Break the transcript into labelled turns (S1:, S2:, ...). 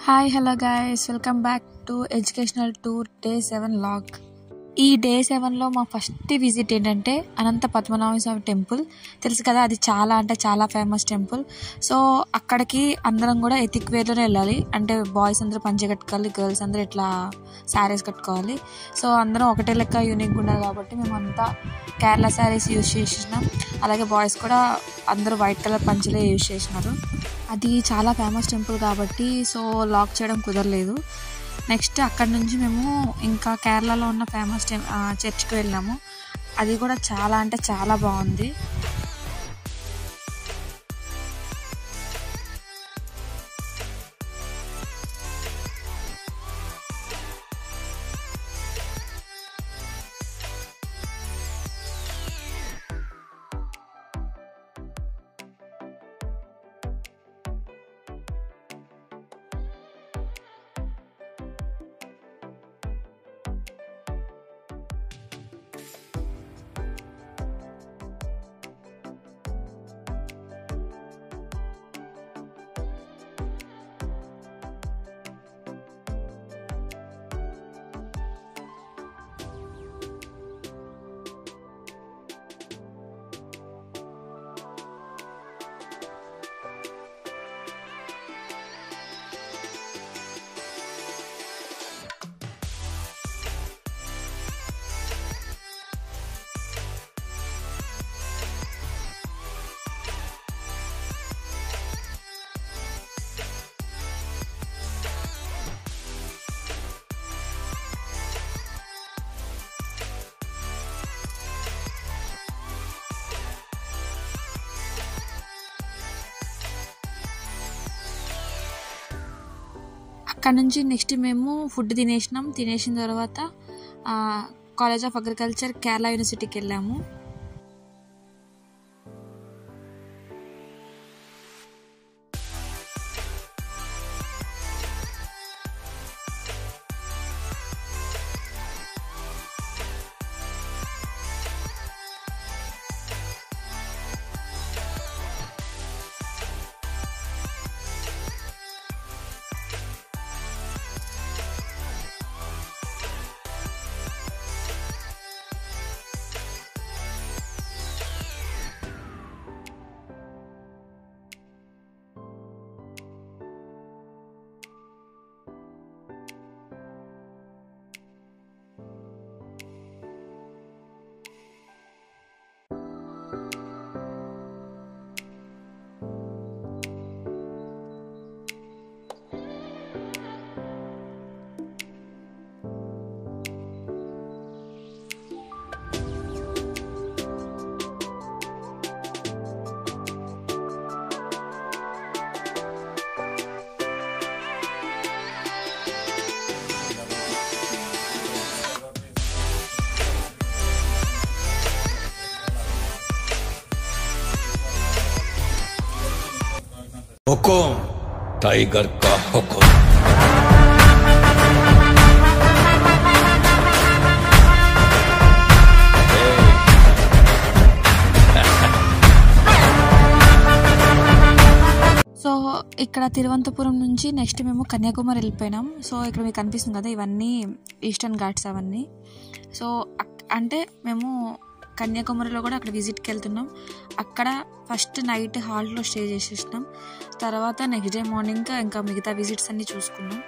S1: Hi hello guys, welcome back to educational tour day 7 log. ఈ day 7లో మా first visit ఏంటంటే అనంత పద్మనాభ స్వామి temple. తెలుసు కదా, అది చాలా అంటే చాలా ఫేమస్ టెంపుల్. సో అక్కడికి అందరం కూడా ఎథిక్ వేర్లోనే వెళ్ళాలి. అంటే బాయ్స్ అందరూ పంచె కట్టుకోవాలి, గర్ల్స్ అందరూ ఇట్లా శారీస్ కట్టుకోవాలి. సో అందరం ఒకటే లెక్క యూనిక్గా ఉండాలి కాబట్టి మేమంతా కేరళ శారీస్ యూజ్ చేసినాం. అలాగే బాయ్స్ కూడా అందరూ వైట్ కలర్ పంచెలే యూజ్ చేసినారు. అది చాలా ఫేమస్ టెంపుల్ కాబట్టి సో లాక్ చేయడం కుదరలేదు. నెక్స్ట్ అక్కడి నుంచి మేము ఇంకా కేరళలో ఉన్న ఫేమస్ చర్చ్కి వెళ్ళాము. అది కూడా చాలా అంటే చాలా బాగుంది. అక్కడ నుంచి నెక్స్ట్ మేము ఫుడ్ తినేసిన తర్వాత కాలేజ్ ఆఫ్ అగ్రికల్చర్ కేరళ యూనివర్సిటీకి వెళ్ళాము.
S2: हुकुम टाइगर का हुकुम.
S1: సో ఇక్కడ తిరువనంతపురం నుంచి నెక్స్ట్ మేము కన్యాకుమారి వెళ్ళిపోయినాం. సో ఇక్కడ మీకు కనిపిస్తుంది కదా, ఇవన్నీ ఈస్టర్న్ ఘాట్స్ అవన్నీ. సో అంటే మేము కన్యాకుమారిలో కూడా అక్కడ విజిట్కి వెళ్తున్నాం. అక్కడ ఫస్ట్ నైట్ హాల్లో స్టే చేసేసినాం. తర్వాత నెక్స్ట్ డే మార్నింగ్ ఇంకా మిగతా విజిట్స్ అన్నీ చూసుకున్నాం.